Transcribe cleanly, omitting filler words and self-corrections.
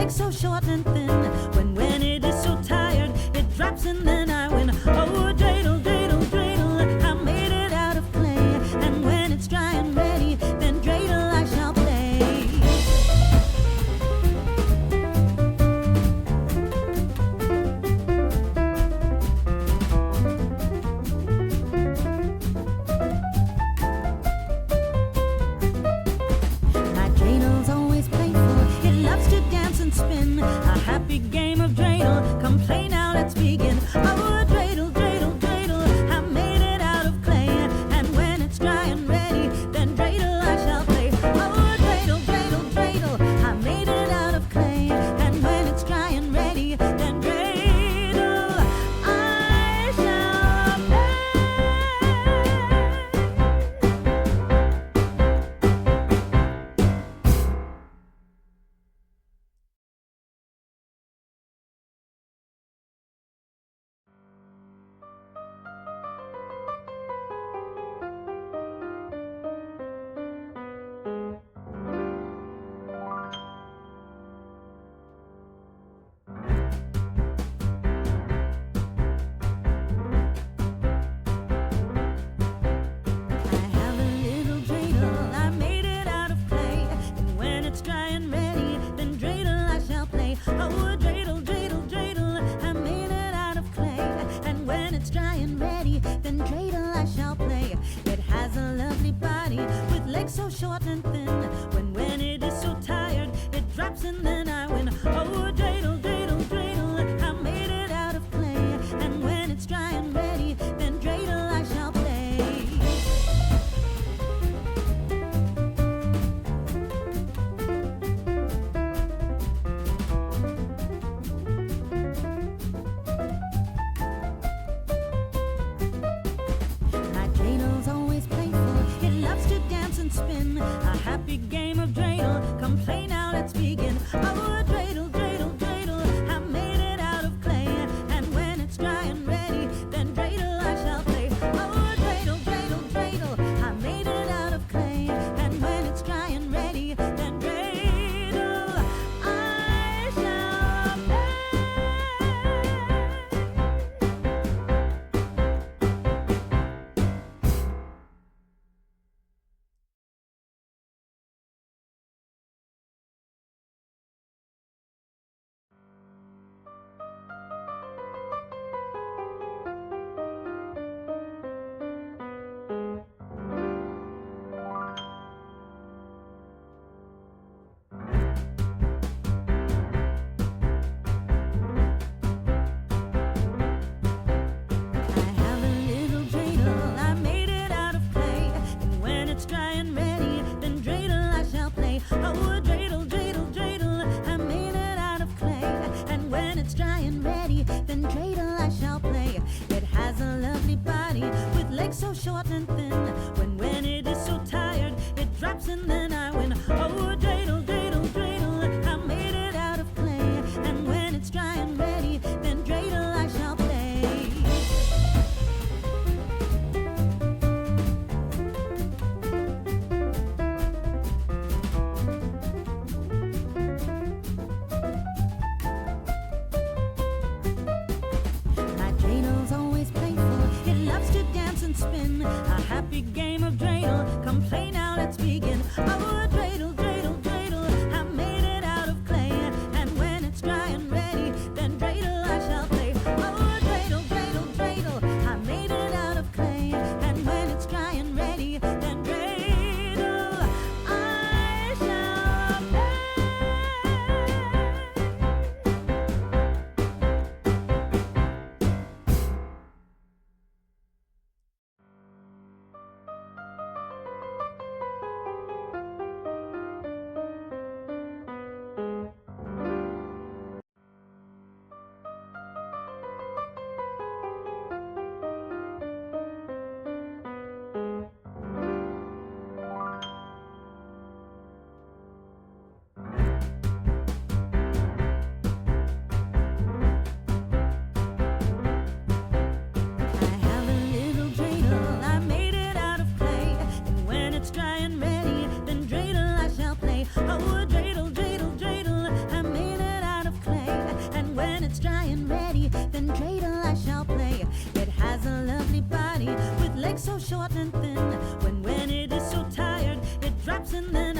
legs so short and thin. When it is so tired, it drops and then I win. Oh, dreidel, dreidel, dreidel, I made it out of clay. And when it's dry and ready, then dreidel I shall play. My dreidel always playful, it loves to dance and spin. A happy game of dreidel, come play now, let's begin. Oh, dreidel, dreidel, dreidel, I made it out of clay. And when it's dry and ready, then dreidel I shall play. Oh, dreidel, dreidel, dreidel, I made it out of clay. And when it's dry and ready, then dreidel I shall play. I have a little dreidel, I made it out of clay. And when it's dry and ready, then dreidel I shall play. Oh, dreidel, dreidel, dreidel, I made it out of clay. And when it's dry and ready, then dreidel I shall play. It has a lovely body with legs so short and thin. When it is so tired, it drops and then I win. Oh, dreidel, dreidel, dreidel, I made it out of clay. And when it's dry and ready, then dreidel I shall play. My dreidel always playful, it loves to dance and spin. A happy game of dreidel, come play now, let's begin. Oh, dreidel, dreidel, dreidel, I made it out of clay. And when it's dry and ready, then dreidel I shall play. Oh, dreidel, dreidel, dreidel, I made it out of clay. And when it's dry and ready, then dreidel I shall play. I have a little dreidel, I made it out of clay. And when it's dry and ready, then dreidel I shall play. Oh, dreidel, dreidel, dreidel, I made it out of clay. And when it's dry and ready, then dreidel I shall play. It has a lovely body with legs so short and thin. When it is so tired, it drops and then I win. Oh, dreidel, dreidel, dreidel, I made it out of clay. And when it's dry and ready, then dreidel I shall play. My dreidel always playful, it loves to dance and spin. A happy game of dreidel, come play now, let's begin. Oh, it's dry and ready, then dreidel I shall play. It has a lovely body with legs so short and thin. When it is so tired, it drops and then